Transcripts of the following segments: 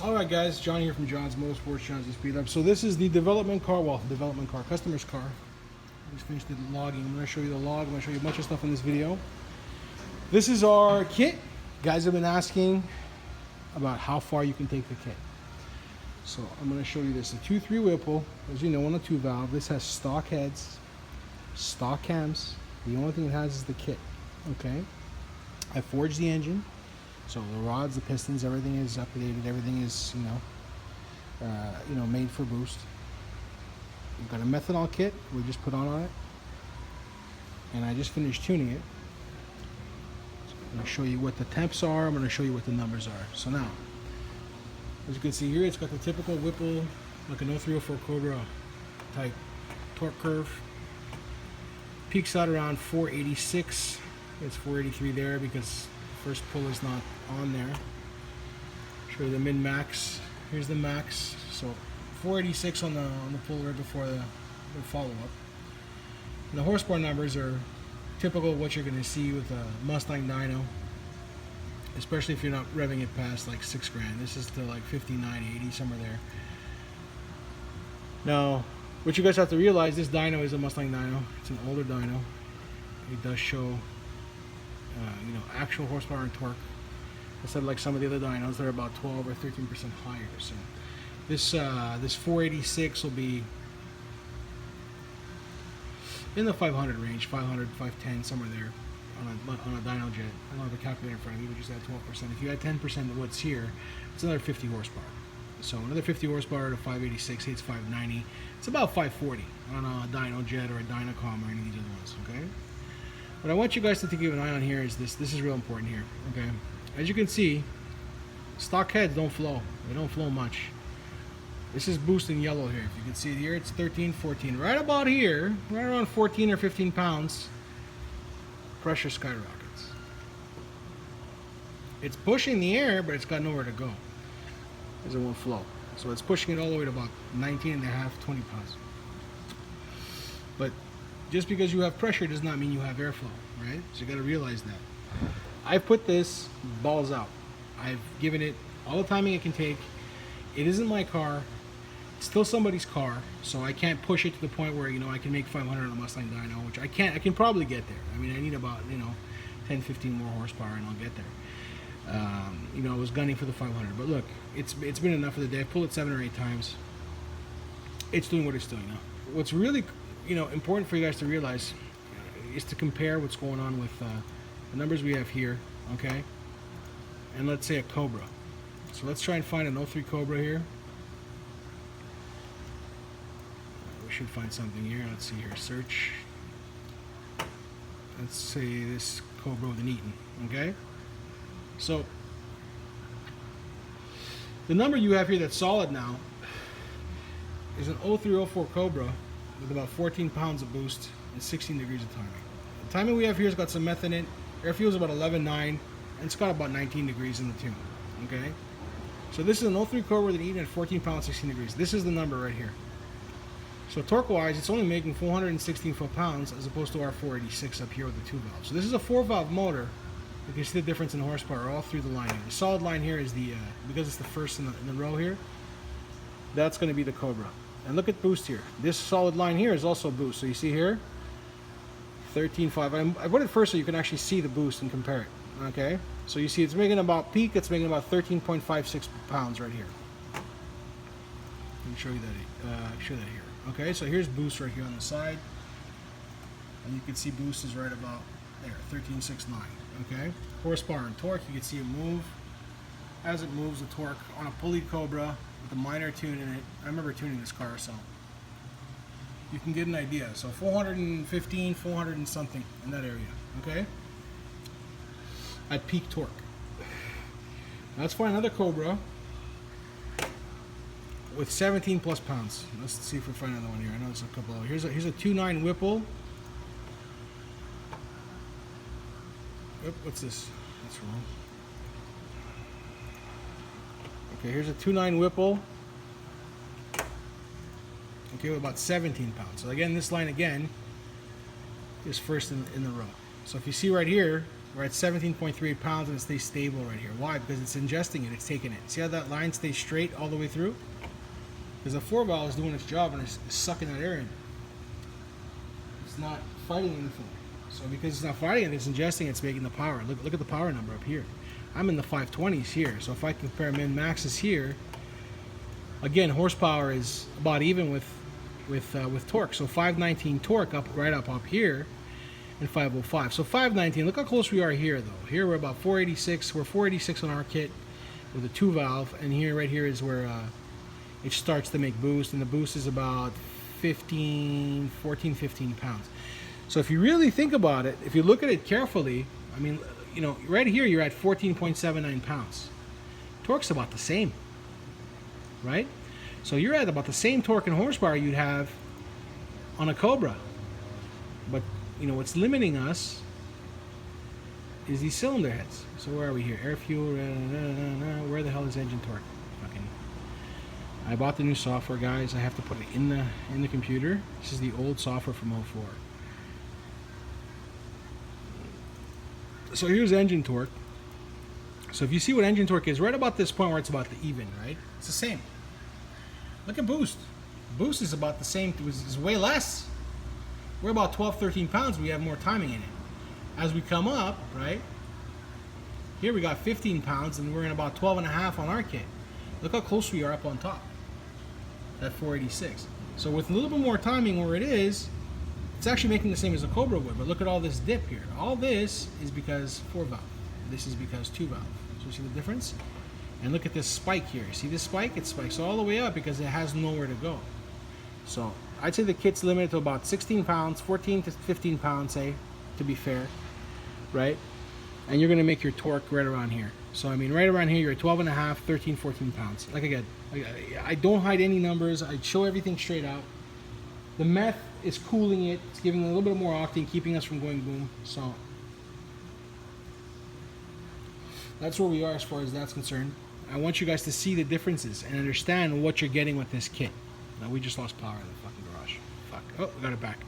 Alright guys, John here from John's Motorsports, John's Speed Up. So this is the development car, customer's car. Just finished the logging. I'm going to show you the log, I'm going to show you a bunch of stuff in this video. This is our kit. Guys have been asking about how far you can take the kit. So I'm going to show you this. A 2.3 Whipple, as you know, on a 2 valve. This has stock heads, stock cams. The only thing it has is the kit. Okay. I forged the engine. So the rods, the pistons, everything is updated. Everything is, made for boost. We've got a methanol kit we just put on it, and I just finished tuning it. So I'm going to show you what the temps are. I'm going to show you what the numbers are. So now, as you can see here, it's got the typical Whipple, like an 0304 Cobra type torque curve. Peaks out around 486. It's 483 there because first pull is not on there. Show you the min max. Here's the max. So 486 on the pull right before the follow up. And the horsepower numbers are typical of what you're going to see with a Mustang Dyno, especially if you're not revving it past like 6 grand. This is to like 59, 80, somewhere there. Now, what you guys have to realize, this dyno is a Mustang Dyno. It's an older dyno. It does show actual horsepower and torque. Instead of like some of the other dynos, they're about 12 or 13% higher. So this 486 will be in the 500 range, 500, 510, somewhere there on a dyno jet. I don't have a calculator in front of me, but just add 12%. If you add 10% of what's here, it's another 50 horsepower. So another 50 horsepower to 586, it's 590. It's about 540 on a dyno jet or a Dynacom or any of these other ones. Okay. What I want you guys to keep an eye on here is this. This is real important here. Okay. As you can see, stock heads don't flow. They don't flow much. This is boost in yellow here. If you can see it here, it's 13, 14. Right about here, right around 14 or 15 pounds, pressure skyrockets. It's pushing the air, but it's got nowhere to go because it won't flow. So it's pushing it all the way to about 19 and a half, 20 pounds. But just because you have pressure does not mean you have airflow, right? So you got to realize that. I've put this balls out. I've given it all the timing it can take. It isn't my car. It's still somebody's car, so I can't push it to the point where I can make 500 on a Mustang Dyno, which I can't. I can probably get there. I mean, I need about 10, 15 more horsepower, and I'll get there. I was gunning for the 500, but look, it's been enough for the day. I pulled it 7 or 8 times. It's doing what it's doing now. What's really important for you guys to realize is to compare what's going on with the numbers we have here, okay, and let's say a Cobra. So let's try and find an 03 Cobra here. We should find something here. Let's see here. Search. Let's say this Cobra with an Eaton, okay? So the number you have here that's solid now is an 0304 Cobra with about 14 pounds of boost and 16 degrees of timing. The timing we have here has got some meth in it. Air fuel is about 11.9, and it's got about 19 degrees in the tune. Okay, so this is an 03 Cobra with an Eaton at 14 pounds, 16 degrees. This is the number right here. So torque-wise, it's only making 416 foot-pounds as opposed to our 486 up here with the 2 valve. So this is a 4-valve motor. You can see the difference in horsepower all through the line here. The solid line here is the because it's the first in the row here. That's going to be the Cobra. And look at boost here. This solid line here is also boost. So you see here, 13.5. I put it first so you can actually see the boost and compare it. Okay, so you see it's making about peak. It's making about 13.56 pounds right here. Let me show you that. Show that here. Okay, so here's boost right here on the side, and you can see boost is right about there, 13.69. Okay, horsepower and torque. You can see it move. As it moves, the torque on a pulleyed Cobra with a minor tune in it. I remember tuning this car, so you can get an idea. So 415, 400 and something in that area. Okay, at peak torque. Let's find another Cobra with 17 plus pounds. Let's see if we find another one here. I know there's a couple. Here's a 2.9 Whipple. Oop, what's this? That's wrong. Okay, here's a 2.9 Whipple. Okay, with about 17 pounds. So again, this line again is first in the row. So if you see right here, We're at 17.38 pounds and it stays stable right here. Why? Because it's ingesting it, it's taking it. See how that line stays straight all the way through? Because the 4 valve is doing its job and it's sucking that air in. It's not fighting anything. So because it's not fighting it, it's ingesting, it's making the power. Look at the power number up here. I'm in the 520s here. So if I compare min maxes here, again, horsepower is about even with torque. So 519 torque right up here, and 505. So 519. Look how close we are here, though. Here we're about 486. We're 486 on our kit with a 2 valve, and here, right here, is where it starts to make boost, and the boost is about 14, 15 pounds. So if you really think about it, if you look at it carefully, I mean, you know, right here you're at 14.79 pounds. Torque's about the same, right? So you're at about the same torque and horsepower you'd have on a Cobra. But, you know, what's limiting us is these cylinder heads. So where are we here? Air, fuel, where the hell is engine torque? Fucking. I bought the new software, guys. I have to put it in the computer. This is the old software from 04. So here's engine torque. So if you see what engine torque is, right about this point where it's about the even, right? It's the same. Look at boost. Boost is about the same. It's way less. We're about 12, 13 pounds. We have more timing in it. As we come up, right? Here we got 15 pounds and we're in about 12 and a half on our kit. Look how close we are up on top. At 486. So with a little bit more timing where it is, it's actually making the same as a Cobra would, but look at all this dip here. All this is because 4 valve. This is because 2 valve. So you see the difference? And look at this spike here. See this spike? It spikes all the way up because it has nowhere to go. So I'd say the kit's limited to about 16 pounds, 14 to 15 pounds, say, to be fair, right? And you're gonna make your torque right around here. So I mean, right around here, you're at 12 and a half, 13, 14 pounds. Like again, I don't hide any numbers. I show everything straight out. The meth is cooling it. It's giving a little bit more octane, keeping us from going boom. So that's where we are as far as that's concerned. I want you guys to see the differences and understand what you're getting with this kit. Now we just lost power in the fucking garage. Fuck. Oh, we got it back.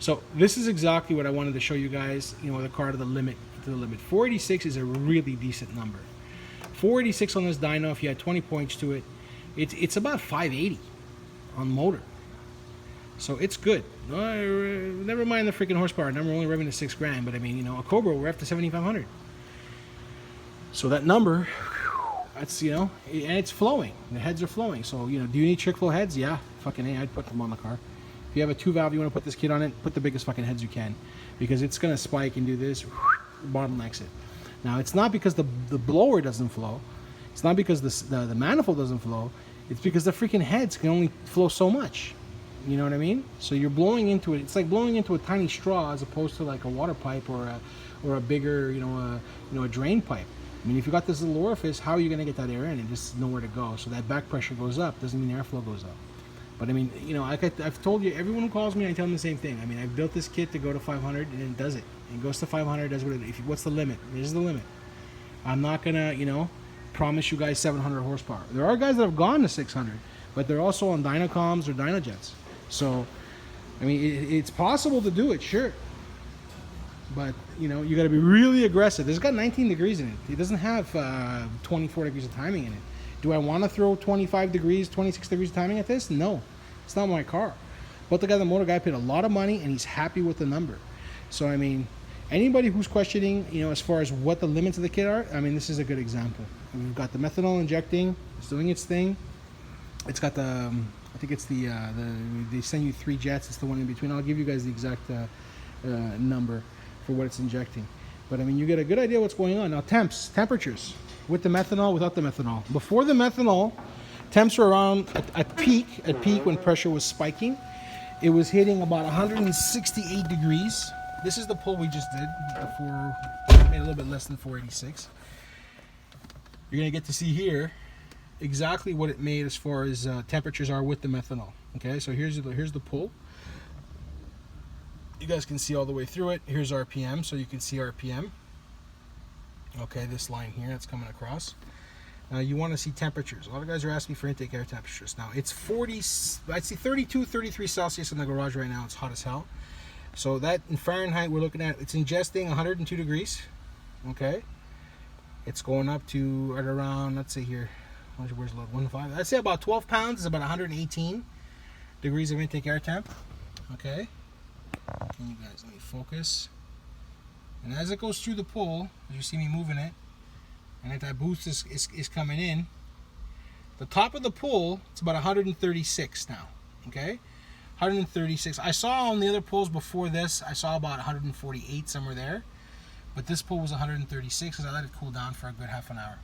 So this is exactly what I wanted to show you guys. You know, with a car to the limit. 486 is a really decent number. 486 on this dyno. If you had 20 points to it, it's about 580 on motor. So it's good. Never mind the freaking horsepower number, only revving to 6 grand. But I mean, you know, a Cobra, we're up to 7,500. So that number, that's, you know, and it's flowing. The heads are flowing. So, you know, do you need trick flow heads? Yeah, fucking A, I'd put them on the car. If you have a 2 valve, you want to put this kit on it, put the biggest fucking heads you can, because it's gonna spike and do this, bottlenecks it. Now it's not because the blower doesn't flow. It's not because the manifold doesn't flow. It's because the freaking heads can only flow so much. You know what I mean? So you're blowing into it. It's like blowing into a tiny straw as opposed to like a water pipe or a bigger, you know, a drain pipe. I mean, if you got this little orifice, how are you going to get that air in? And just nowhere to go. So that back pressure goes up. Doesn't mean airflow goes up. But I mean, you know, I've told you, everyone who calls me, I tell them the same thing. I mean, I've built this kit to go to 500, and it does it. It goes to 500, does what it. What's the limit? Here's the limit. I'm not gonna, you know, promise you guys 700 horsepower. There are guys that have gone to 600, but they're also on Dynocoms or Dynojets. So, I mean, it's possible to do it, sure. But, you know, you got to be really aggressive. This has got 19 degrees in it. It doesn't have 24 degrees of timing in it. Do I want to throw 25 degrees, 26 degrees of timing at this? No. It's not my car. But the motor guy paid a lot of money, and he's happy with the number. So, I mean, anybody who's questioning, you know, as far as what the limits of the kit are, I mean, this is a good example. We've got the methanol injecting. It's doing its thing. It's got the... I think it's they send you 3 jets. It's the one in between. I'll give you guys the exact number for what it's injecting. But I mean, you get a good idea what's going on. Now, temperatures with the methanol, without the methanol. Before the methanol, temps were around at peak when pressure was spiking. It was hitting about 168 degrees. This is the pull we just did before. Made a little bit less than 486. You're gonna get to see here exactly what it made as far as temperatures are with the methanol. Okay, so here's the pull. You guys can see all the way through it. Here's RPM, so you can see RPM. Okay, this line here that's coming across. Now you want to see temperatures. A lot of guys are asking for intake air temperatures. Now it's 40, I'd say 32, 33 Celsius in the garage right now. It's hot as hell. So that in Fahrenheit we're looking at, it's ingesting 102 degrees. Okay, it's going up to at around, let's see here, where's load 1.5. I'd say about 12 pounds is about 118 degrees of intake air temp. Okay, can you guys let me focus? And as it goes through the pull, you see me moving it, and if that boost is coming in, the top of the pull, it's about 136 now. Okay, 136. I saw on the other pulls before this, I saw about 148 somewhere there, but this pull was 136 because I let it cool down for a good half an hour.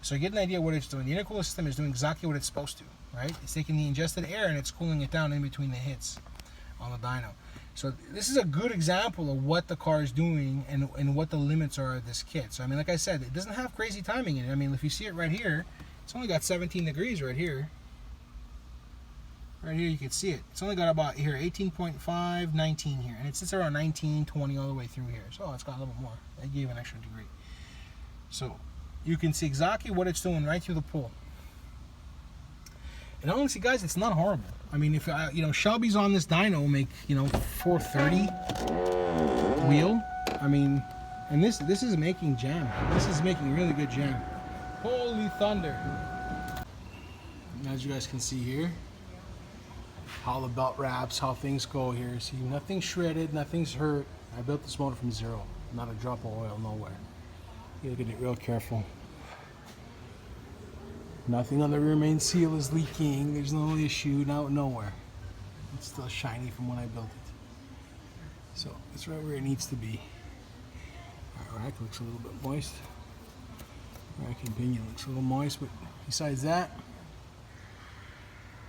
So you get an idea what it's doing. The intercooler system is doing exactly what it's supposed to, right? It's taking the ingested air and it's cooling it down in between the hits on the dyno. So this is a good example of what the car is doing and what the limits are of this kit. So I mean, like I said, it doesn't have crazy timing in it. I mean, if you see it right here, it's only got 17 degrees right here. Right here you can see it. It's only got about here 18.5, 19 here, and it sits around 19, 20 all the way through here. So it's got a little bit more. I gave an extra degree. So you can see exactly what it's doing right through the pull. And honestly, guys, it's not horrible. I mean, if you know, Shelby's on this dyno make, you know, 430 wheel. I mean, and this is making jam. This is making really good jam. Holy thunder! And as you guys can see here, how the belt wraps, how things go here. See, nothing's shredded, nothing's hurt. I built this motor from zero, not a drop of oil, nowhere. You gotta get it real careful. Nothing on the rear main seal is leaking. There's no issue, nowhere. It's still shiny from when I built it. So it's right where it needs to be. Our rack looks a little bit moist. Rack and pinion looks a little moist, but besides that,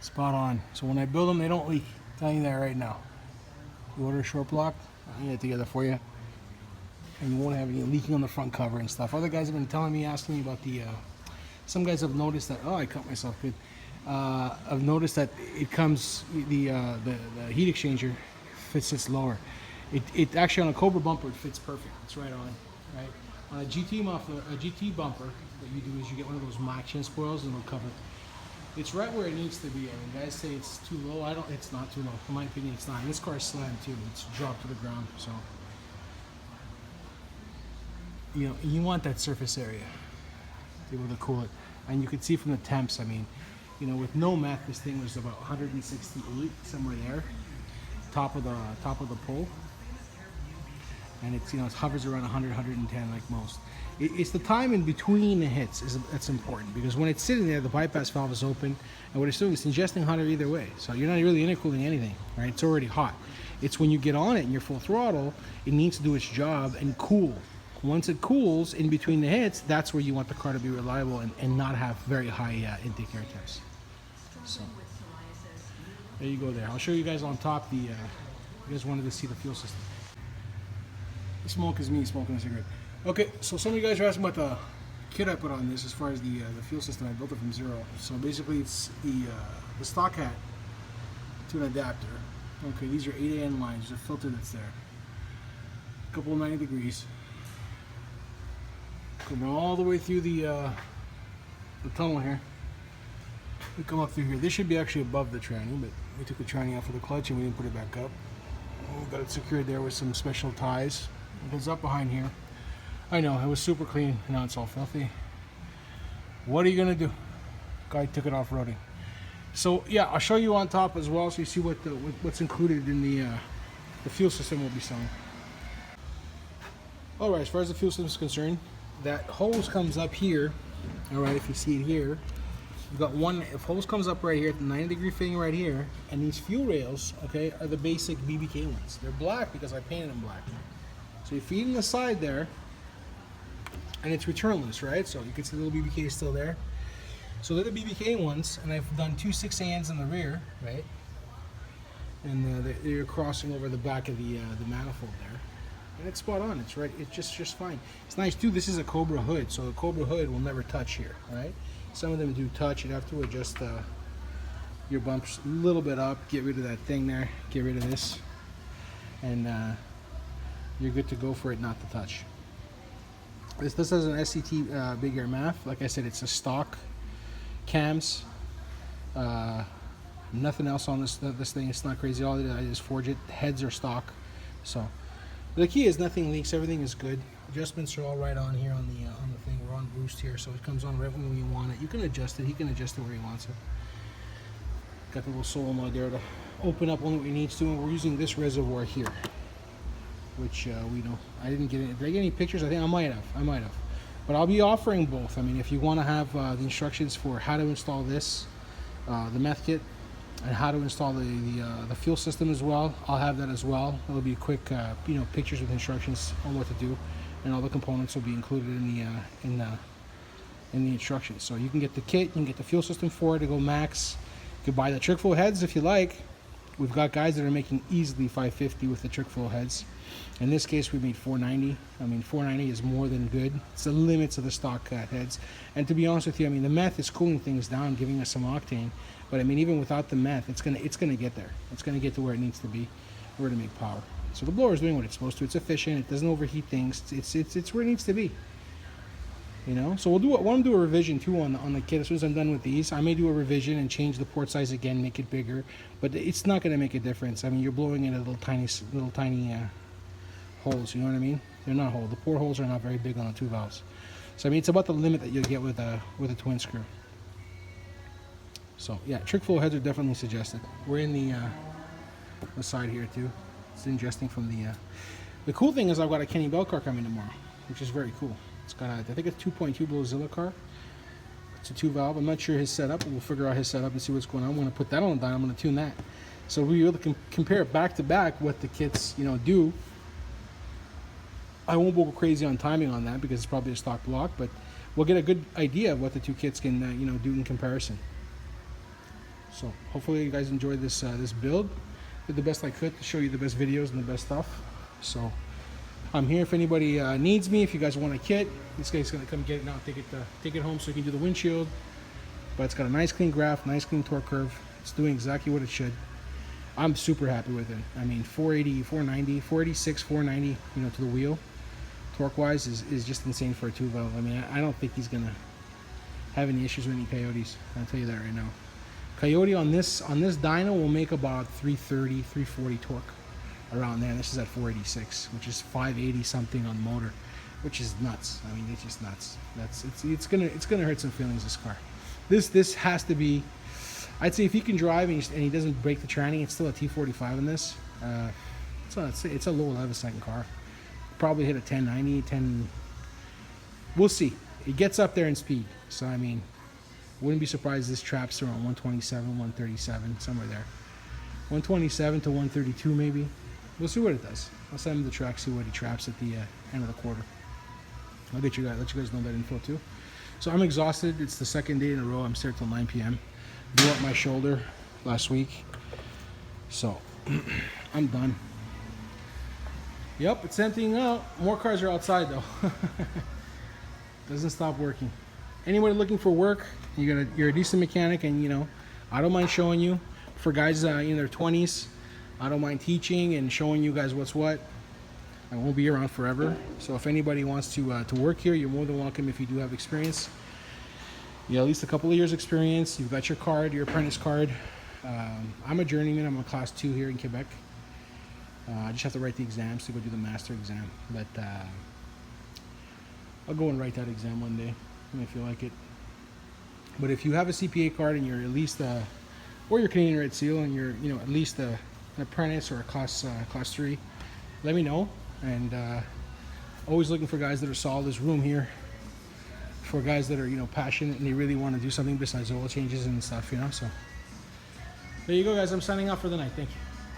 spot on. So when I build them, they don't leak. I'm telling you that right now. You order a short block, I'll get it together for you. And you won't have any leaking on the front cover and stuff. Other guys have been telling me, asking me about the, some guys have noticed that, oh, I cut myself good. I've noticed that it comes, the heat exchanger sits lower. It actually, on a Cobra bumper, it fits perfect. It's right on, right? On a GT muffler, a GT bumper, what you do is you get one of those mock chin spoils and it'll cover. It's right where it needs to be. I mean, guys say it's too low. It's not too low. In my opinion, it's not. And this car is slammed too. It's dropped to the ground, so. You know, you want that surface area to be able to cool it. And you can see from the temps, I mean, you know, with no meth, this thing was about 168, somewhere there, top of the pole. And it's, you know, it hovers around 100, 110 like most. It's the time in between the hits that's important, because when it's sitting there, the bypass valve is open, and what it's doing is ingesting hotter either way. So you're not really intercooling anything, right? It's already hot. It's when you get on it and you're full throttle, it needs to do its job and cool. Once it cools in between the hits, that's where you want the car to be reliable and not have very high intake air temps. So there you go there. I'll show you guys on top you guys wanted to see the fuel system. The smoke is me smoking a cigarette. Okay, so some of you guys are asking about the kit I put on this as far as the fuel system. I built it from zero. So basically it's the stock hat to an adapter. Okay, these are 8AN lines. There's a filter that's there. A couple of 90 degrees. Come all the way through the tunnel here. We come up through here. This should be actually above the tranny, but we took the tranny off of the clutch and we didn't put it back up. We got it secured there with some special ties. It goes up behind here. I know, it was super clean, now it's all filthy. What are you gonna do? Guy took it off-roading. So yeah, I'll show you on top as well, so you see what's included in the fuel system we'll be selling. All right, as far as the fuel system is concerned, that hose comes up here. All right, if you see it here, you've got one. If hose comes up right here at the 90-degree fitting right here, and these fuel rails, okay, are the basic BBK ones. They're black because I painted them black. So you feed in the side there, and it's returnless, right? So you can see the little BBK is still there. So they're the BBK ones, and I've done two 6ANs in the rear, right? And they're crossing over the back of the manifold there. And it's spot on, it's right, it's just fine. It's nice too, this is a Cobra hood, so the Cobra hood will never touch here, right? Some of them do touch, you'd have to adjust your bumps a little bit up, get rid of that thing there, get rid of this, and you're good to go for it not to touch. This has an SCT big air MAF. Like I said, it's a stock cams. Nothing else on this thing. It's not crazy. All I did is forge it. The heads are stock. So the key is nothing leaks. Everything is good. Adjustments are all right on here on the thing. We're on boost here, so it comes on right when you want it. You can adjust it. He can adjust it where he wants it. Got the little solenoid there to open up only what he needs to, and we're using this reservoir here, which we know. I didn't get it. Did I get any pictures? I think I might have. But I'll be offering both. I mean, if you want to have the instructions for how to install this, the meth kit, and how to install the fuel system as well, I'll have that as well. It'll be quick, pictures with instructions on what to do, and all the components will be included in the instructions. So you can get the kit, you can get the fuel system for it to go max. You can buy the trick full heads if you like. We've got guys that are making easily 550 with the trick full heads. In this case, we made 490. I mean, 490 is more than good. It's the limits of the stock heads. And to be honest with you, I mean, the meth is cooling things down, giving us some octane. But I mean, even without the meth, it's gonna get there. It's gonna get to where it needs to be, where to make power. So the blower is doing what it's supposed to. It's efficient. It doesn't overheat things. It's where it needs to be. You know. So we'll do. I want to do a revision too on the kit as soon as I'm done with these. I may do a revision and change the port size again, make it bigger. But it's not gonna make a difference. I mean, you're blowing in a little tiny holes. You know what I mean? They're not holes. The port holes are not very big on the two valves. So I mean, it's about the limit that you'll get with a twin screw. So yeah, trick full heads are definitely suggested. We're in the side here too. It's ingesting from the cool thing is I've got a Kenny Bell car coming tomorrow, which is very cool. It's got I think it's 2.2 Blowzilla car. It's a 2-valve. I'm not sure his setup, but we'll figure out his setup and see what's going on. I'm going to put that on the dyno. I'm going to tune that. So we'll be able to compare back to back what the kits do. I won't go crazy on timing on that because it's probably a stock block, but we'll get a good idea of what the two kits can do in comparison. So hopefully you guys enjoyed this this build. Did the best I could to show you the best videos and the best stuff. So I'm here if anybody needs me. If you guys want a kit, this guy's gonna come get it now, take it home so you can do the windshield. But it's got a nice clean graph, nice clean torque curve. It's doing exactly what it should. I'm super happy with it. I mean, 480, 490, 486, 490, to the wheel. Torque-wise is just insane for a 2-valve. I mean, I don't think he's gonna have any issues with any coyotes. I'll tell you that right now. Coyote on this dyno will make about 330, 340 torque around there. This is at 486, which is 580 something on the motor, which is nuts. I mean, it's just nuts. It's gonna hurt some feelings. This car, this has to be. I'd say if he can drive and he doesn't break the tranny, it's still a T45 in this. It's a low 11-second car. Probably hit a 1090, 10. We'll see. It gets up there in speed, so I mean. Wouldn't be surprised this traps around 127, 137, somewhere there. 127 to 132 maybe. We'll see what it does. I'll send him the track, see what he traps at the end of the quarter. I'll let you guys know that info too. So I'm exhausted. It's the second day in a row. I'm starting till 9 p.m. Blew up my shoulder last week. So I'm done. Yep, it's emptying out. More cars are outside though. Doesn't stop working. Anybody looking for work, you're a decent mechanic, and I don't mind showing you. For guys in their 20s, I don't mind teaching and showing you guys what's what. I won't be around forever, so if anybody wants to work here, you're more than welcome. If you do have experience, at least a couple of years experience. You've got your card, your apprentice card. I'm a journeyman. I'm a class 2 here in Quebec. I just have to write the exams to go do the master exam, but I'll go and write that exam one day if you like it. But if you have a CPA card and you're at least or your Canadian Red Seal and you're at least an apprentice or a class 3, let me know. And always looking for guys that are solid. There's room here for guys that are passionate and they really want to do something besides oil changes and stuff. So there you go, guys. I'm signing off for the night. Thank you.